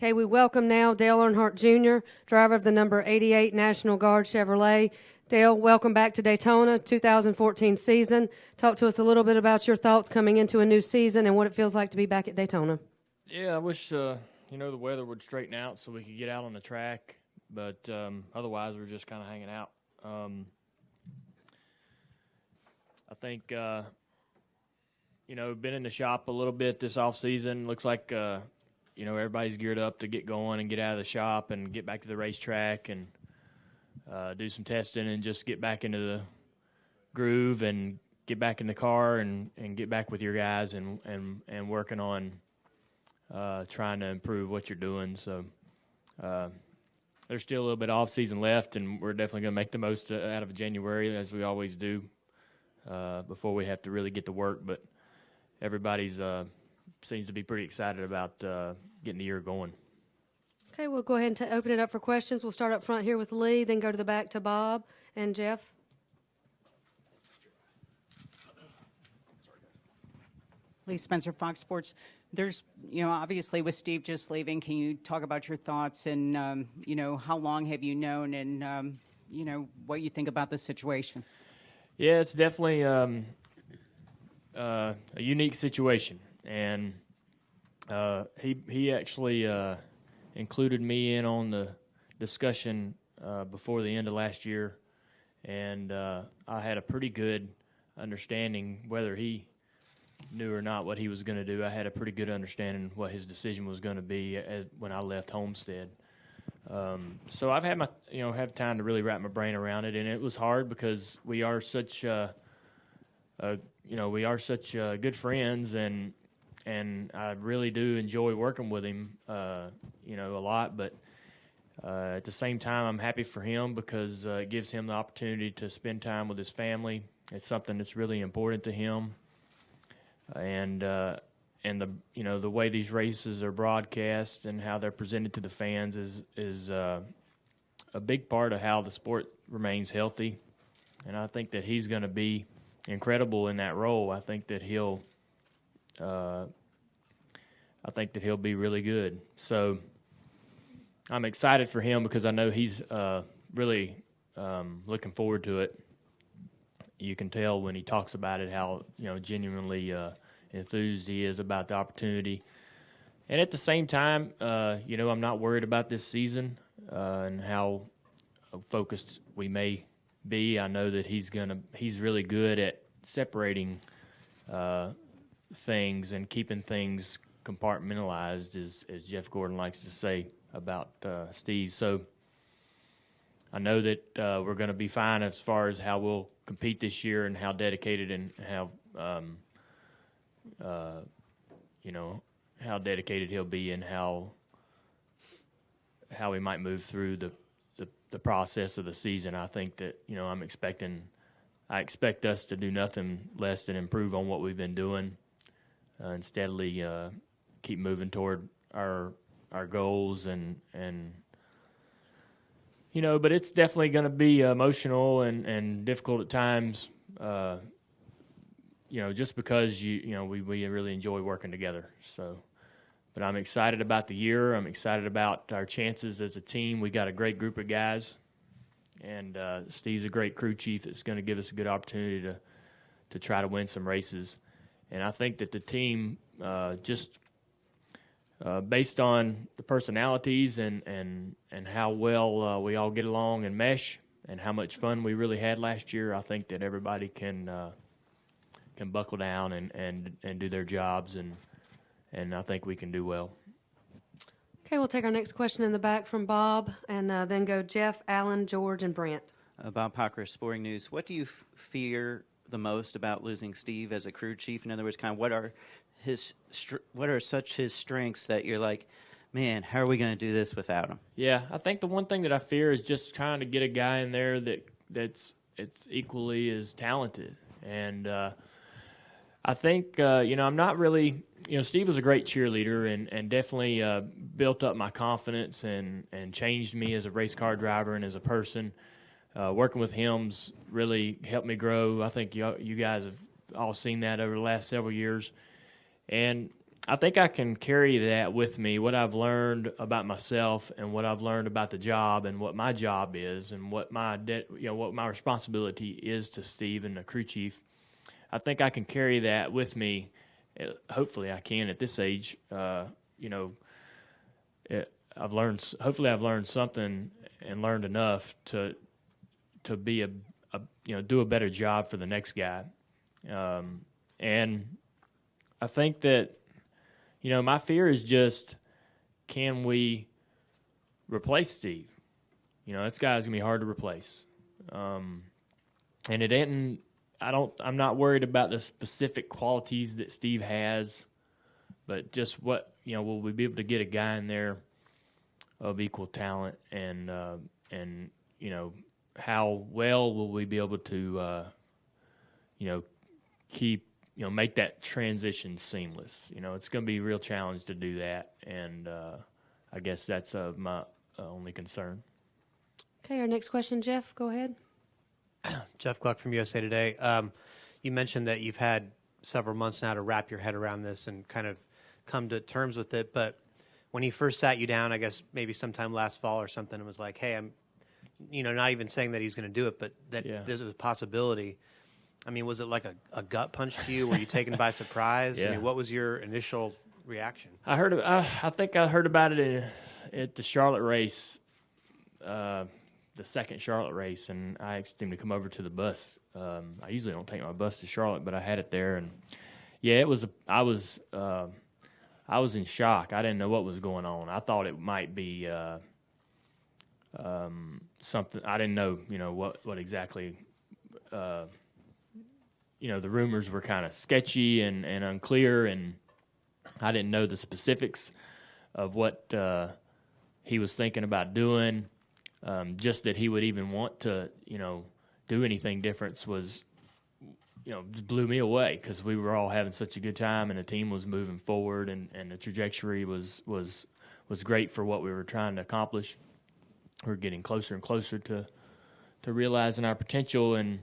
Okay, we welcome now Dale Earnhardt Jr., driver of the number 88 National Guard Chevrolet. Dale, welcome back to Daytona, 2014 season. Talk to us a little bit about your thoughts coming into a new season and what it feels like to be back at Daytona. Yeah, I wish, the weather would straighten out so we could get out on the track, but otherwise we're just kind of hanging out. I think, been in the shop a little bit this off season. Looks like, everybody's geared up to get going and get out of the shop and get back to the racetrack and do some testing and just get back into the groove and get back in the car and get back with your guys and working on trying to improve what you're doing. So there's still a little bit of off-season left, and we're definitely going to make the most out of January, as we always do, before we have to really get to work. But everybody's seems to be pretty excited about getting the year going. Okay, we'll go ahead and open it up for questions. We'll start up front here with Lee, then go to the back to Bob and Jeff. Lee Spencer, Fox Sports. There's, obviously with Steve just leaving, can you talk about your thoughts and, how long have you known and, what you think about the situation? Yeah, it's definitely a unique situation. And he actually included me in on the discussion before the end of last year. And I had a pretty good understanding, whether he knew or not what he was going to do. I had a pretty good understanding what his decision was going to be when I left Homestead. So I've had have time to really wrap my brain around it, and it was hard because we are such good friends, and I really do enjoy working with him, a lot. But at the same time, I'm happy for him because it gives him the opportunity to spend time with his family. It's something that's really important to him. And the way these races are broadcast and how they're presented to the fans is a big part of how the sport remains healthy. And I think that he's going to be incredible in that role. I think that he'll be really good. So I'm excited for him because I know he's really looking forward to it. You can tell when he talks about it how genuinely enthused he is about the opportunity. And at the same time, I'm not worried about this season and how focused we may be. I know that he's really good at separating things and keeping things compartmentalized, as Jeff Gordon likes to say about Steve. So I know that we're going to be fine as far as how we'll compete this year and how dedicated and how dedicated he'll be and how we might move through the process of the season. I think that I expect us to do nothing less than improve on what we've been doing and steadily keep moving toward our goals and but it's definitely going to be emotional and difficult at times, just because we really enjoy working together. So, but I'm excited about the year. I'm excited about our chances as a team. We got a great group of guys, and Steve's a great crew chief that's going to give us a good opportunity to try to win some races. And I think that the team based on the personalities and how well we all get along and mesh and how much fun we really had last year, I think that everybody can buckle down and do their jobs, and I think we can do well. Okay, we'll take our next question in the back from Bob and then go Jeff, Alan, George, and Brant. Bob Pocker, Sporting News. What do you fear the most about losing Steve as a crew chief? In other words, kind of what are his strengths that you're like, man, how are we going to do this without him? Yeah, I think the one thing that I fear is just trying to get a guy in there that's equally as talented. And I think, I'm not really, Steve was a great cheerleader and definitely built up my confidence and changed me as a race car driver and as a person. Working with him's really helped me grow. I think you guys have all seen that over the last several years. And I think I can carry that with me, what I've learned about myself and what I've learned about the job and what my job is and what what my responsibility is to Steve and the crew chief. I think I can carry that with me. Hopefully I can at this age. Hopefully I've learned something and learned enough to be do a better job for the next guy. And I think that, my fear is just, can we replace Steve? This guy's gonna be hard to replace. And it ain't. I'm not worried about the specific qualities that Steve has, but just what, will we be able to get a guy in there of equal talent, and how well will we be able to, make that transition seamless? It's going to be a real challenge to do that, and I guess that's my only concern. Okay, our next question, Jeff, go ahead. Jeff Gluck from USA Today. You mentioned that you've had several months now to wrap your head around this and kind of come to terms with it, but when he first sat you down, I guess maybe sometime last fall or something, and was like, hey, I'm, not even saying that he's going to do it, but that there's a possibility. I mean, was it like a gut punch to you? Were you taken by surprise? Yeah. I mean, what was your initial reaction? I think I heard about it at the Charlotte race, the second Charlotte race, and I asked him to come over to the bus. I usually don't take my bus to Charlotte, but I had it there, and it was. I was in shock. I didn't know what was going on. I thought it might be something. I didn't know, what exactly. The rumors were kind of sketchy and unclear, and I didn't know the specifics of what he was thinking about doing. Just that he would even want to, do anything different was, just blew me away, because we were all having such a good time and the team was moving forward, and the trajectory was great for what we were trying to accomplish. We're getting closer and closer to realizing our potential, and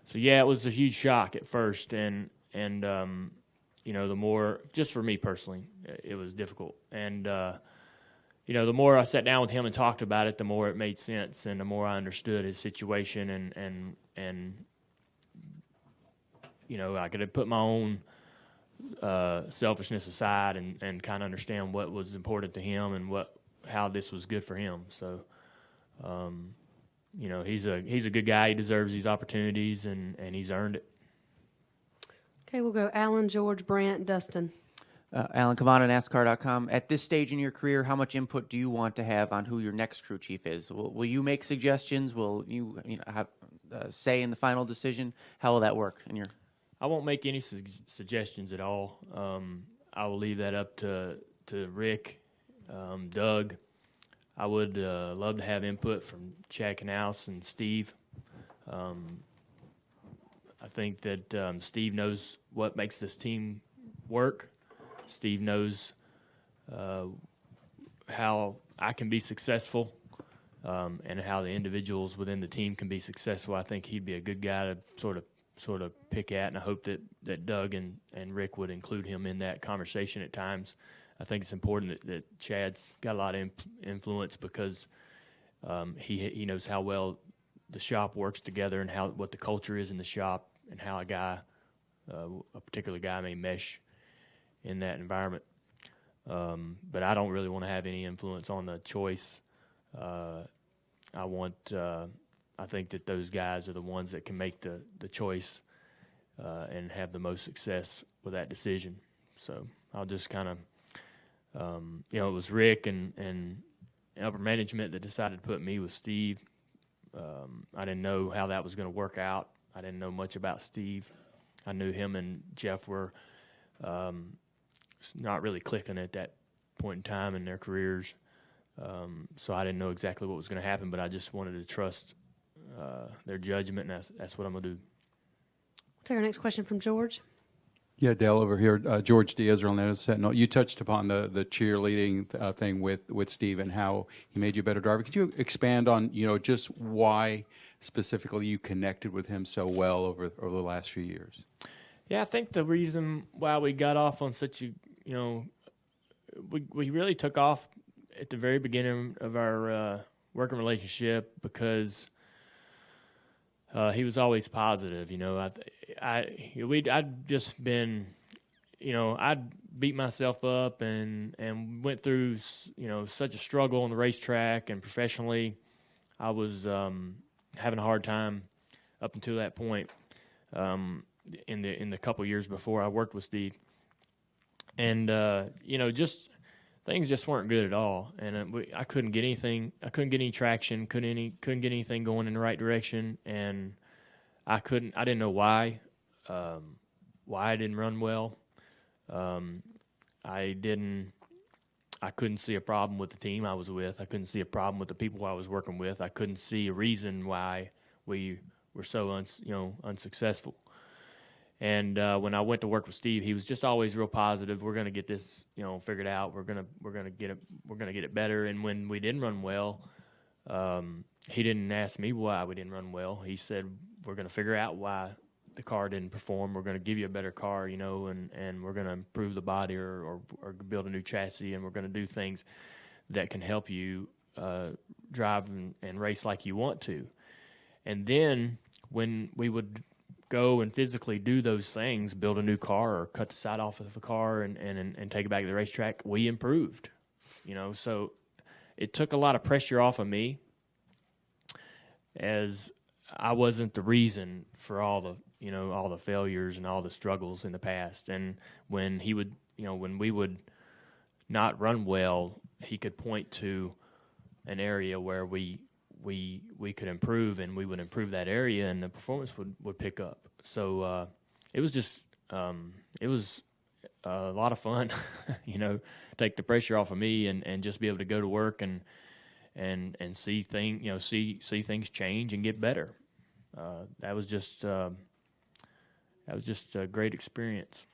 so it was a huge shock at first, and the more, just for me personally, it was difficult, and the more I sat down with him and talked about it, the more it made sense, and the more I understood his situation, and I could have put my own selfishness aside and kind of understand what was important to him and how this was good for him. So, he's a good guy. He deserves these opportunities, and he's earned it. Okay, we'll go Alan, George, Brant, Dustin. Alan Cavana, NASCAR.com. At this stage in your career, how much input do you want to have on who your next crew chief is? Will you make suggestions? Will you have say in the final decision? How will that work? I won't make any suggestions at all. I will leave that up to Rick, Doug. I would love to have input from Chad Knaus and Steve. I think that Steve knows what makes this team work. Steve knows how I can be successful, and how the individuals within the team can be successful. I think he'd be a good guy to sort of pick at, and I hope that Doug and Rick would include him in that conversation at times. I think it's important that Chad's got a lot of influence, because he knows how well the shop works together and what the culture is in the shop, and how a particular guy may mesh in that environment. But I don't really want to have any influence on the choice. I think that those guys are the ones that can make the choice and have the most success with that decision. So I'll just kind of, it was Rick and upper management that decided to put me with Steve. I didn't know how that was going to work out. I didn't know much about Steve. I knew him and Jeff were not really clicking at that point in time in their careers. So I didn't know exactly what was going to happen, but I just wanted to trust their judgment, and that's what I'm going to do. We'll take our next question from George. Yeah, Dale over here. George Diaz, Orlando Sentinel. You touched upon the cheerleading thing with Steve and how he made you a better driver. Could you expand on just why specifically you connected with him so well over the last few years? Yeah, I think the reason why we got off on such a we really took off at the very beginning of our working relationship because he was always positive. I'd just been, I'd beat myself up and went through, such a struggle on the racetrack and professionally. I was having a hard time up until that point in the couple years before I worked with Steve. And, just things just weren't good at all. And I couldn't get anything. I couldn't get any traction, couldn't get anything going in the right direction. And I didn't know why I didn't run well. I couldn't see a problem with the team I was with. I couldn't see a problem with the people I was working with. I couldn't see a reason why we were so unsuccessful. And when I went to work with Steve, he was just always real positive. We're going to get this, figured out. We're going to get it better. And when we didn't run well, he didn't ask me why we didn't run well. He said, we're going to figure out why the car didn't perform. We're going to give you a better car, and we're going to improve the body or build a new chassis, and we're going to do things that can help you drive and race like you want to. And then when we would go and physically do those things, build a new car or cut the side off of a car and take it back to the racetrack, we improved. So it took a lot of pressure off of me, as I wasn't the reason for all the failures and all the struggles in the past. And when when we would not run well, he could point to an area where we could improve, and we would improve that area, and the performance would pick up. So it was just it was a lot of fun, take the pressure off of me and just be able to go to work and see things change and get better. That was just a great experience.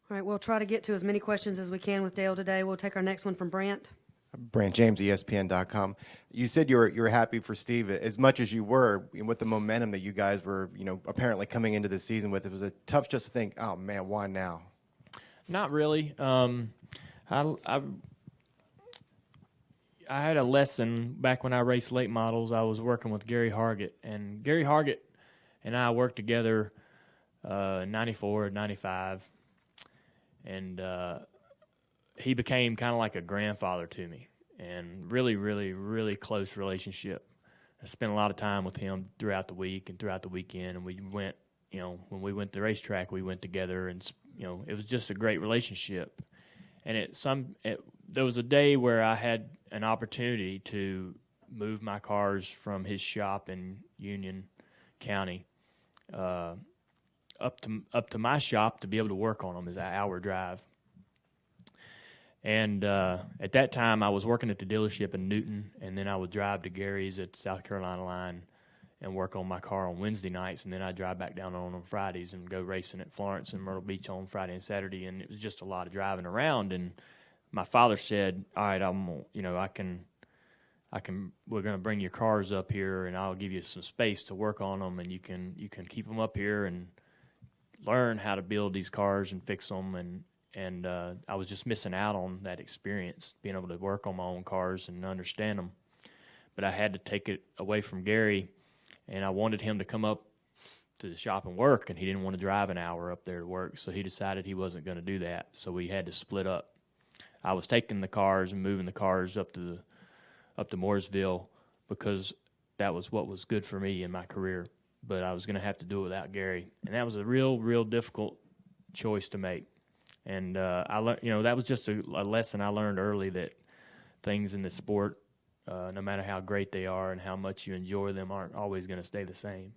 All right, we'll try to get to as many questions as we can with Dale today. We'll take our next one from Brant. Brant James, ESPN.com. You said you were happy for Steve as much as you were with the momentum that you guys were, apparently coming into the season with. It was tough just to think, oh man, why now? Not really. I had a lesson back when I raced late models. I was working with Gary Hargett, and Gary Hargett and I worked together in 94, 95, and he became kind of like a grandfather to me, and really, really, really close relationship. I spent a lot of time with him throughout the week and throughout the weekend, and we went, when we went to the racetrack, we went together, and it was just a great relationship. And there was a day where I had an opportunity to move my cars from his shop in Union County up to my shop to be able to work on them. It's an hour drive. And at that time, I was working at the dealership in Newton, and then I would drive to Gary's at South Carolina line and work on my car on Wednesday nights, and then I'd drive back down on Fridays and go racing at Florence and Myrtle Beach on Friday and Saturday, and it was just a lot of driving around. And my father said, all right, we're going to bring your cars up here, and I'll give you some space to work on them, and you can keep them up here and learn how to build these cars and fix them. And I was just missing out on that experience, being able to work on my own cars and understand them. But I had to take it away from Gary, and I wanted him to come up to the shop and work, and he didn't want to drive an hour up there to work, so he decided he wasn't going to do that. So we had to split up. I was taking the cars and moving the cars up to Mooresville because that was what was good for me in my career. But I was going to have to do it without Gary, and that was a real, real difficult choice to make. And I learned, that was just a lesson I learned early, that things in the sport, no matter how great they are and how much you enjoy them, aren't always going to stay the same.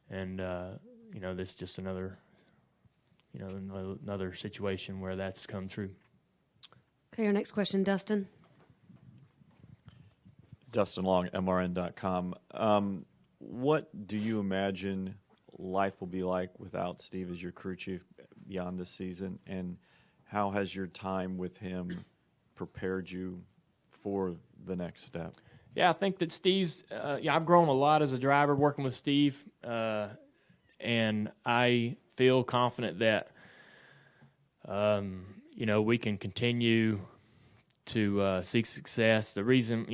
And this is just another situation where that's come true. Okay, our next question, Dustin. Dustin Long, MRN.com. What do you imagine life will be like without Steve as your crew chief beyond this season, and how has your time with him prepared you for the next step? Yeah, I think that Steve's I've grown a lot as a driver working with Steve, and I feel confident that we can continue to seek success. The reason,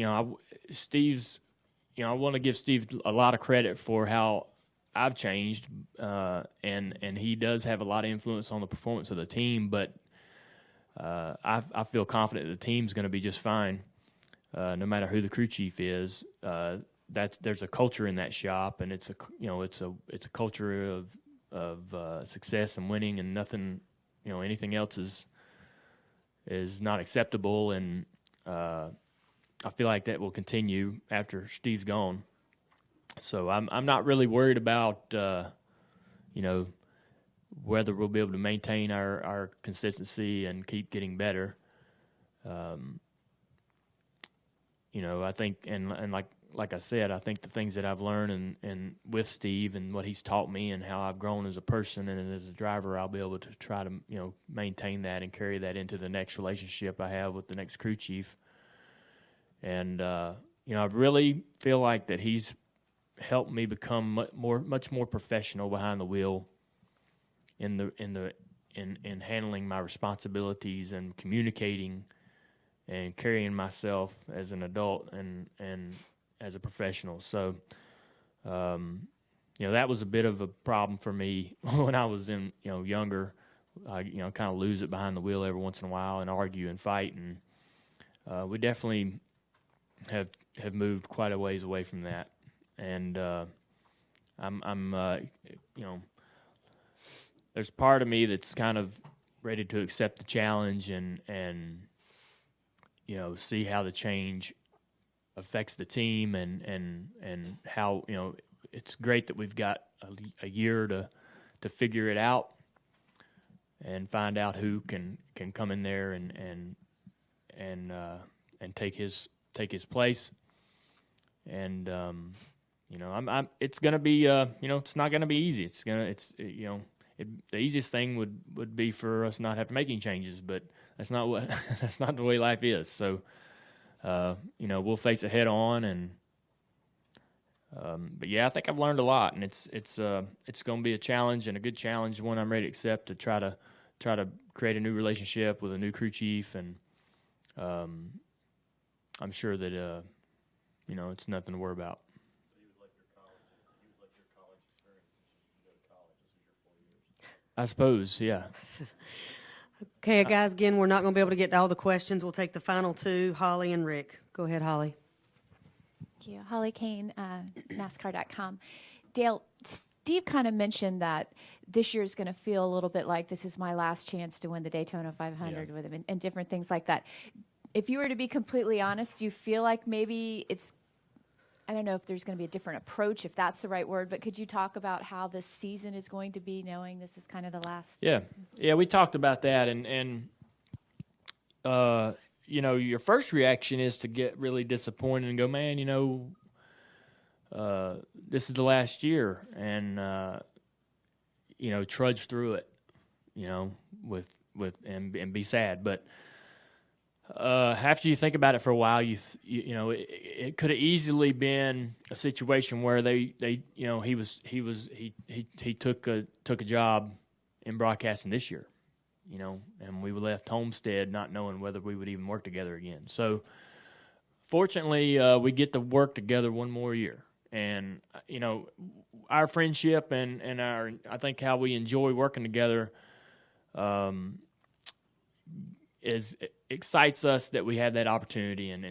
Steve's, I want to give Steve a lot of credit for how I've changed, and he does have a lot of influence on the performance of the team, but I feel confident the team's going to be just fine, no matter who the crew chief is. There's a culture in that shop, and it's a culture of success and winning, and nothing, anything else is not acceptable, and I feel like that will continue after Steve's gone. So I'm not really worried about whether we'll be able to maintain our consistency and keep getting better. I think and like I said, I think the things that I've learned and with Steve and what he's taught me and how I've grown as a person and as a driver, I'll be able to try to maintain that and carry that into the next relationship I have with the next crew chief. And I really feel like that he's helped me become much more professional behind the wheel in handling my responsibilities and communicating and carrying myself as an adult and as a professional. So, that was a bit of a problem for me when I was younger. I kind of lose it behind the wheel every once in a while and argue and fight, and we definitely have moved quite a ways away from that. And I'm there's part of me that's kind of ready to accept the challenge and see how the change affects the team and how it's great that we've got a year to figure it out and find out who can come in there and take his place. And it's going to be it's not going to be easy. The easiest thing would be for us not have to make any changes, but that's not the way life is. So we'll face it head on, and but yeah, I think I've learned a lot, and it's going to be a challenge and a good challenge, one I'm ready to accept, to try to create a new relationship with a new crew chief, and I'm sure that it's nothing to worry about. I suppose, yeah. Okay, guys, again, we're not going to be able to get to all the questions. We'll take the final two, Holly and Rick. Go ahead, Holly. Thank you. Holly Kane, NASCAR.com. Dale, Steve kind of mentioned that this year is going to feel a little bit like this is my last chance to win the Daytona 500 with him and different things like that. If you were to be completely honest, do you feel like maybe it's, I don't know if there's going to be a different approach, if that's the right word, but could you talk about how this season is going to be, knowing this is kind of the last? Yeah, we talked about that, and your first reaction is to get really disappointed and go, man, this is the last year, and trudge through it, and be sad, but. After you think about it for a while, it could have easily been a situation where he took a job in broadcasting this year, and we left Homestead not knowing whether we would even work together again. So, fortunately, we get to work together one more year, and our friendship and I think how we enjoy working together, excites us that we have that opportunity, and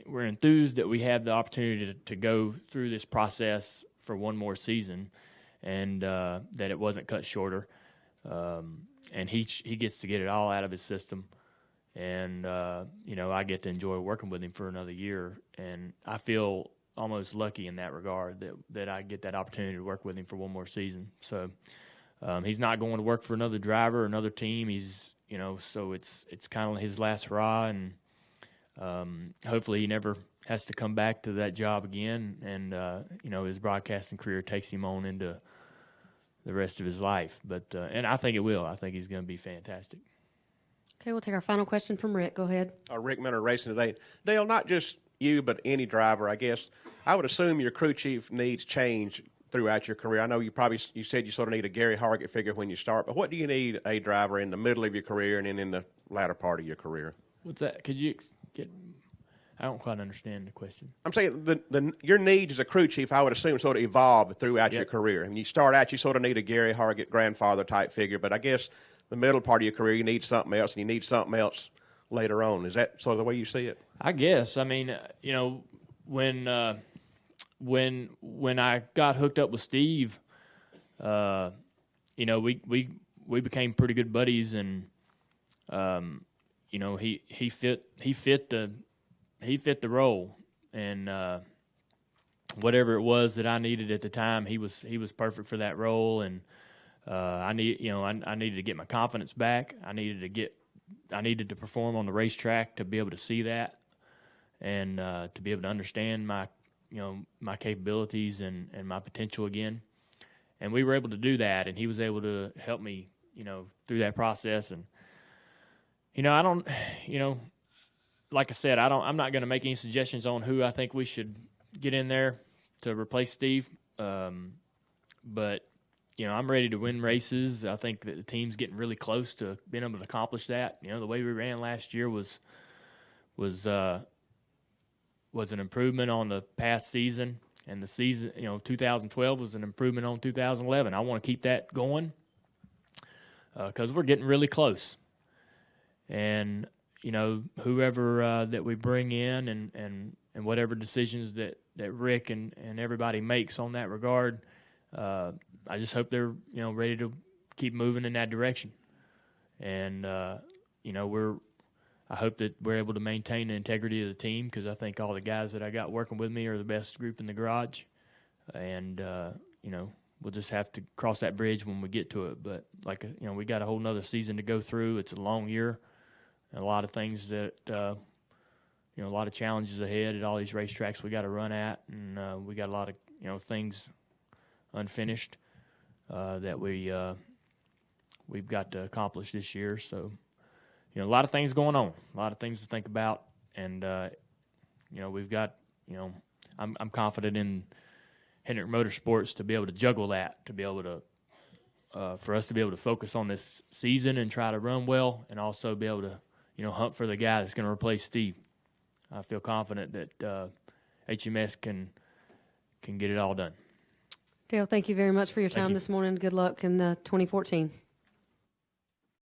we're enthused that we have the opportunity to go through this process for one more season, and that it wasn't cut shorter. And he gets to get it all out of his system, and I get to enjoy working with him for another year, and I feel almost lucky in that regard that I get that opportunity to work with him for one more season. So he's not going to work for another driver or another team. He's so it's kind of his last hurrah, and hopefully he never has to come back to that job again, and his broadcasting career takes him on into the rest of his life. But and I think it will. I think he's going to be fantastic. Okay, we'll take our final question from Rick. Go ahead. Rick Miller, Racing Today. Dale, not just you, but any driver, I guess. I would assume your crew chief needs change throughout your career? I know you said you sort of need a Gary Hargett figure when you start, but what do you need a driver in the middle of your career and then in the latter part of your career? What's that? Could you get? I don't quite understand the question. I'm saying your needs as a crew chief, I would assume, sort of evolve throughout your career. When you start out, you sort of need a Gary Hargett grandfather type figure, but I guess the middle part of your career, you need something else, and you need something else later on. Is that sort of the way you see it? I guess. I mean, you know, when I got hooked up with Steve, you know, we became pretty good buddies, and you know, he fit the role, and whatever it was that I needed at the time, he was perfect for that role, and I needed to get my confidence back. I needed to perform on the racetrack to be able to see that, and to be able to understand my capabilities and my potential again. And we were able to do that, and he was able to help me, you know, through that process. And like I said, I'm not going to make any suggestions on who I think we should get in there to replace Steve. But you know, I'm ready to win races. I think that the team's getting really close to being able to accomplish that. You know, the way we ran last year was an improvement on the past season, and the season, 2012 was an improvement on 2011. I want to keep that going because we're getting really close. And you know, whoever that we bring in, and whatever decisions that Rick and everybody makes on that regard, I just hope they're ready to keep moving in that direction. And I hope that we're able to maintain the integrity of the team, because I think all the guys that I got working with me are the best group in the garage. And we'll just have to cross that bridge when we get to it. But we got a whole nother season to go through. It's a long year, and a lot of things that a lot of challenges ahead at all these racetracks we got to run at, and we got a lot of things unfinished that we've got to accomplish this year. So a lot of things going on, a lot of things to think about, and we've got I'm confident in Hendrick Motorsports to be able to juggle that, to be able to for us to be able to focus on this season and try to run well, and also be able to hunt for the guy that's going to replace Steve. I feel confident that HMS can get it all done. Dale, thank you very much for your time this morning. Good luck in 2014.